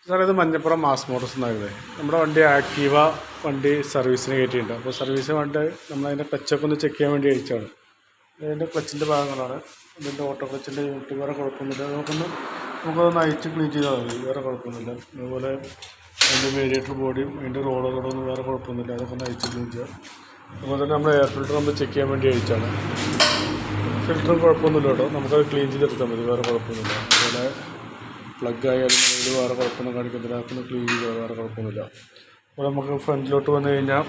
സാറേ ഇത് Manjappuram mass Motors എന്നായിരുന്നേ. നമ്മുടെ വണ്ടി ആക്റ്റീവ വണ്ടി സർവീസിന് കയറ്റിയിട്ടുണ്ട്. അപ്പോൾ സർവീസിന് വേണ്ടി നമ്മളതിൻ്റെ ക്ലച്ചൊക്കെ ഒന്ന് ചെക്ക് ചെയ്യാൻ വേണ്ടി അയച്ചാണ്. ഇതിൻ്റെ ക്ലച്ചിൻ്റെ ഭാഗങ്ങളാണ്. ഇതിൻ്റെ ഓട്ടോ ക്ലച്ചിൻ്റെ യൂണിറ്റ് വേറെ കുഴപ്പമൊന്നുമില്ല. നമുക്കതൊന്ന് അയച്ച് ക്ലീൻ ചെയ്താൽ മതി, വേറെ കുഴപ്പമൊന്നുമില്ല. അതുപോലെ അതിൻ്റെ വേരിയേറ്റർ ബോഡിയും അതിൻ്റെ റോളറുകളൊന്നും വേറെ കുഴപ്പമൊന്നുമില്ല, അതൊക്കെ ഒന്ന് അയച്ച് ക്ലീൻ ചെയ്യാം. അതുപോലെ തന്നെ നമ്മൾ എയർ ഫിൽറ്റർ നമ്മൾ ചെക്ക് ചെയ്യാൻ വേണ്ടി അയച്ചാണ്. ഫിൽറ്ററും കുഴപ്പമൊന്നുമില്ല കേട്ടോ, നമുക്കത് ക്ലീൻ ചെയ്തെടുത്താൽ മതി, വേറെ കുഴപ്പമൊന്നുമില്ല. അതുപോലെ പ്ലഗ് ആയാലും അതിൽ വേറെ കുഴപ്പമൊന്നും കാണിക്കുന്നില്ല, അതൊക്കെ ക്ലീൻ ചെയ്യുക, വേറെ കുഴപ്പമൊന്നുമില്ല. അപ്പോൾ നമുക്ക് ഫ്രണ്ടിലോട്ട് വന്നു കഴിഞ്ഞാൽ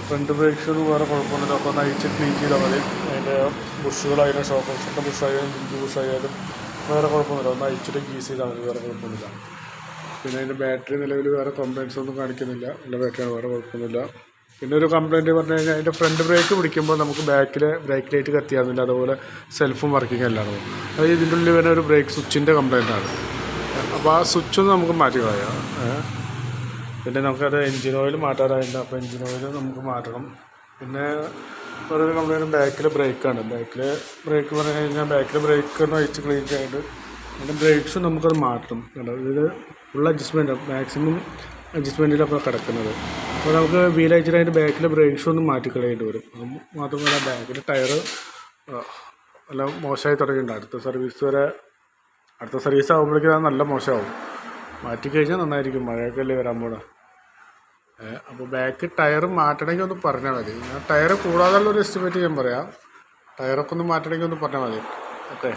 ഫ്രണ്ട് ബ്രേക്സിന് വേറെ കുഴപ്പമൊന്നുമില്ല, അപ്പോൾ ഒന്ന് അയച്ച് ക്ലീൻ ചെയ്താൽ മതി. അതിൻ്റെ ബുഷുകളായാലും ഷോക്കോസിൻ്റെ ബുഷായാലും ജിഞ്ച് ബുഷായാലും വേറെ കുഴപ്പമൊന്നുമില്ല, ഒന്ന് അയച്ചിട്ട് ഗീസ് ചെയ്താൽ മതി, വേറെ കുഴപ്പമൊന്നുമില്ല. പിന്നെ അതിൻ്റെ ബാറ്ററി നിലവിൽ വേറെ കംപ്ലയിൻറ്റ്സ് ഒന്നും കാണിക്കുന്നില്ല, നല്ല ബാറ്ററിയാണ്, വേറെ കുഴപ്പമൊന്നുമില്ല. പിന്നെ ഒരു കംപ്ലയിൻറ്റ് പറഞ്ഞു കഴിഞ്ഞാൽ അതിൻ്റെ ഫ്രണ്ട് ബ്രേക്ക് പിടിക്കുമ്പോൾ നമുക്ക് ബാക്കിലെ ബ്രേക്ക് ലൈറ്റ് കത്തിയാകുന്നില്ല, അതുപോലെ സെൽഫും വർക്കിംഗ് അല്ലാതെ. അത് ഇതിൻ്റെ ഉള്ളിൽ വരുന്ന ഒരു ബ്രേക്ക് സ്വിച്ചിൻ്റെ കംപ്ലയിൻ്റാണ്. അപ്പോൾ ആ സ്വിച്ചൊന്ന് നമുക്ക് മാറ്റി കളയാം. പിന്നെ നമുക്കത് എൻജിൻ ഓയിൽ മാറ്റാറായിട്ടുണ്ട്, അപ്പോൾ എൻജിൻ ഓയിൽ നമുക്ക് മാറ്റണം. പിന്നെ വേറൊരു കംപ്ലയിൻറ്റ് ബാക്കിലെ ബ്രേക്കാണ്. ബാക്കിലെ ബ്രേക്ക് പറഞ്ഞു കഴിഞ്ഞാൽ ബാക്കിലെ ബ്രേക്ക് ഒന്ന് അയച്ച് ക്ലീൻ ചെയ്തിട്ട് അതിൻ്റെ ബ്രേക്സും നമുക്കത് മാറ്റണം. ഇത് ഫുൾ അഡ്ജസ്റ്റ്മെൻറ്റ്, മാക്സിമം അഡ്ജസ്റ്റ്മെൻറ്റിലപ്പോൾ കിടക്കുന്നത്. അപ്പോൾ നമുക്ക് വീൽ അയച്ചിട്ട് അതിൻ്റെ ബാക്കിലെ ബ്രേക്സ് ഒന്ന് മാറ്റിക്കളയേണ്ടി വരും. മാത്രമല്ല ബാക്കിലെ ടയർ എല്ലാം മോശമായി തുടങ്ങിയിട്ടുണ്ട്. അടുത്ത സർവീസ് ആകുമ്പോഴേക്കും അത് നല്ല മോശമാവും. മാറ്റിക്കഴിഞ്ഞാൽ നന്നായിരിക്കും, മഴയൊക്കെ അല്ലേ വരാൻ പോണ. അപ്പോൾ ബാക്ക് ടയർ മാറ്റണമെങ്കിൽ ഒന്ന് പറഞ്ഞാൽ മതി. ഞാൻ ടയർ കൂടാതെയുള്ളൊരു എസ്റ്റിമേറ്റ് ഞാൻ പറയാം. ടയറൊക്കെ ഒന്ന് മാറ്റണമെങ്കിൽ ഒന്ന് പറഞ്ഞാൽ മതി. ഓക്കെ.